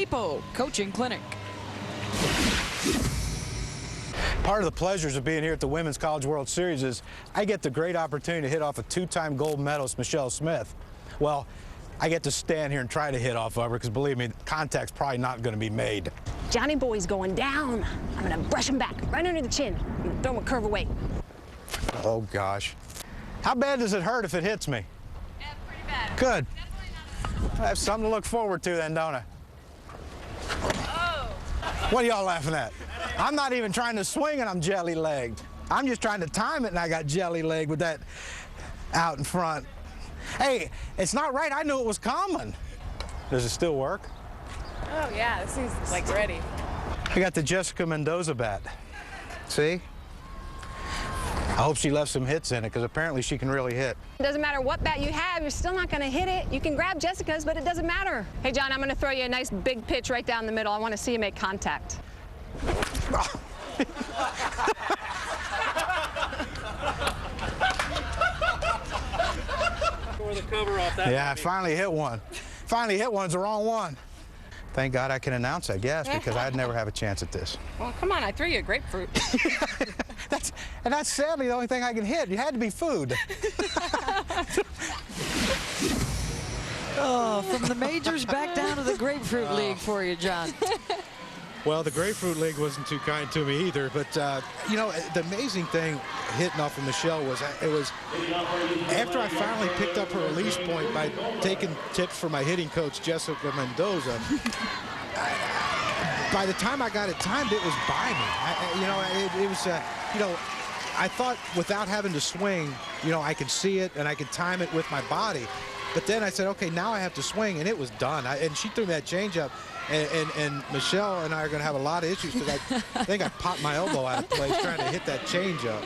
Depot Coaching Clinic. Part of the pleasures of being here at the Women's College World Series is I get the great opportunity to hit off a two-time gold medalist, Michele Smith. Well, I get to stand here and try to hit off of her because, believe me, contact's probably not going to be made. Johnny Boy's going down. I'm going to brush him back right under the chin and throw him a curve away. Oh, gosh. How bad does it hurt if it hits me? Yeah, pretty bad. Good. Definitely not. I have something to look forward to then, don't I? Oh. What are y'all laughing at? I'm not even trying to swing and I'm jelly-legged. I'm just trying to time it and I got jelly-legged with that out in front. Hey, it's not right. I knew it was coming. Does it still work? Oh, yeah, this thing's like ready. I got the Jessica Mendoza bat. See? I hope she left some hits in it because apparently she can really hit. It doesn't matter what bat you have, you're still not going to hit it. You can grab Jessica's, but it doesn't matter. Hey, John, I'm going to throw you a nice big pitch right down the middle. I want to see you make contact. The cover off that. Yeah, I finally hit one. Finally hit one. It's the wrong one. Thank God I can announce, I guess, because I'd never have a chance at this. Well, come on, I threw you a grapefruit. That's sadly the only thing I can hit. It had to be food. Oh, from the majors back down to the Grapefruit League for you, John. Well, the Grapefruit League wasn't too kind to me either, but you know, the amazing thing hitting off of Michele was after I finally picked up her release point by taking tips from my hitting coach, Jessica Mendoza, by the time I got it timed, it was by me. It was, you know, I thought without having to swing, you know, I could see it and I could time it with my body. But then I said, okay, now I have to swing, and it was done. And she threw me that changeup. And Michele and I are going to have a lot of issues because I think I popped my elbow out of place trying to hit that changeup.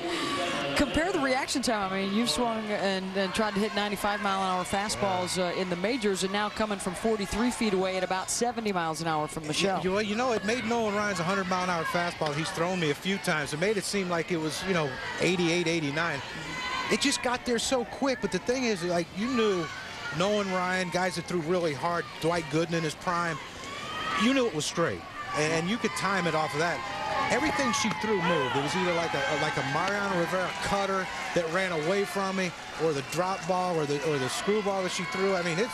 Compare the reaction time. I mean, you've swung and tried to hit 95-mile-an-hour fastballs in the majors, and now coming from 43 feet away at about 70 miles an hour from Michele. You know, it made Nolan Ryan's 100-mile-an-hour fastball. He's thrown me a few times. It made it seem like it was, you know, 88, 89. It just got there so quick. But the thing is, like, you knew Nolan Ryan, guys that threw really hard, Dwight Gooden in his prime, you knew it was straight, and you could time it off of that. Everything she threw moved. It was either like a Mariano Rivera cutter that ran away from me, or the drop ball, or the screwball that she threw. I mean, it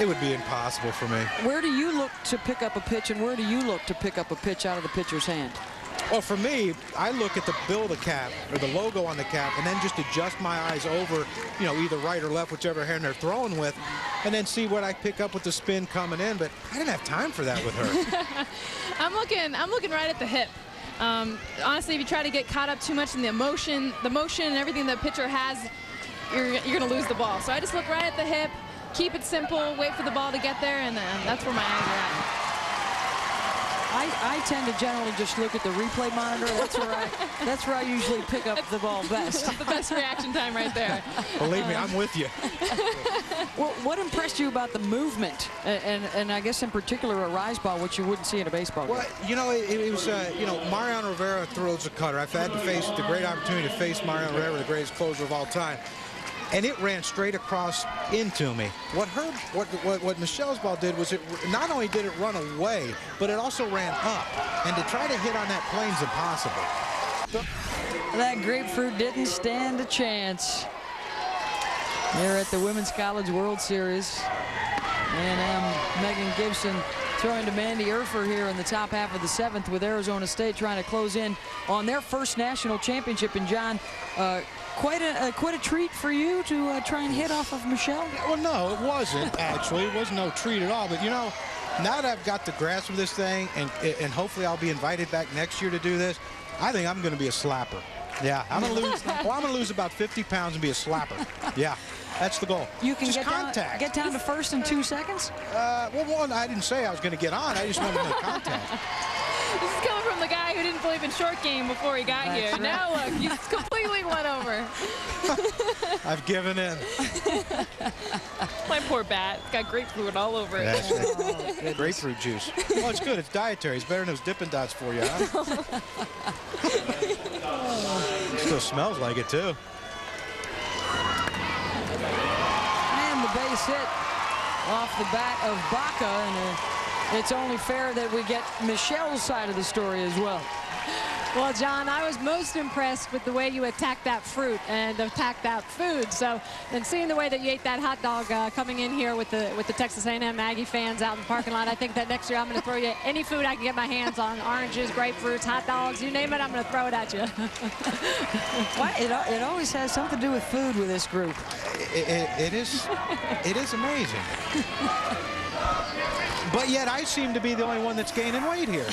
would be impossible for me. Where do you look to pick up a pitch, and where do you look to pick up a pitch out of the pitcher's hand? Well, for me, I look at the bill of the cap, or the logo on the cap, and then just adjust my eyes over, you know, either right or left, whichever hand they're throwing with, and then see what I pick up with the spin coming in. But I didn't have time for that with her. I'm looking right at the hip. Honestly, if you try to get caught up too much in the motion and everything the pitcher has, you're going to lose the ball. So I just look right at the hip, keep it simple, wait for the ball to get there, and that's where my eyes are at. I tend to generally just look at the replay monitor. That's where I usually pick up the ball best. The best reaction time right there. Believe me, I'm with you. Well, what impressed you about the movement, and I guess in particular a rise ball, which you wouldn't see in a baseball game? Well, you know, it was, you know, Mariano Rivera throws a cutter. I've had to face the great opportunity to face Mariano Rivera, the greatest closer of all time. And it ran straight across into me. What Michele's ball did was, it not only did it run away, but it also ran up. And to try to hit on that plane's impossible. That grapefruit didn't stand a chance. They're at the Women's College World Series. And Megan Gibson throwing to Mandy Urfer here in the top half of the 7th, with Arizona State trying to close in on their first national championship. And John, quite a treat for you to try and hit off of Michele? Well, no, it wasn't, actually. It was no treat at all. But, you know, now that I've got the grasp of this thing, and hopefully I'll be invited back next year to do this, I think I'm going to be a slapper. Yeah, I'm going to lose. Well, I'm going to lose about 50 pounds and be a slapper. Yeah, that's the goal. You can just get down to first in 2 seconds? Well, one, I didn't say I was going to get on. I just wanted to make contact. This is coming from the guy who didn't believe in short game before he got here. Right. Now look, he's completely won over. I've given in. My poor bat. It's got grapefruit all over it. Oh, grapefruit juice. Well, it's good. It's dietary. It's better than those Dippin' Dots for you, huh? Still smells like it, too. And the base hit off the bat of Baca, and it's only fair that we get Michelle's side of the story as well. Well, John, I was most impressed with the way you attacked that fruit and attacked that food. So, and seeing the way that you ate that hot dog coming in here with the Texas A&M Aggie fans out in the parking lot, I think that next year I'm going to throw you any food I can get my hands on. Oranges, grapefruits, hot dogs, you name it, I'm going to throw it at you. It always has something to do with food with this group. It is amazing. But yet I seem to be the only one that's gaining weight here.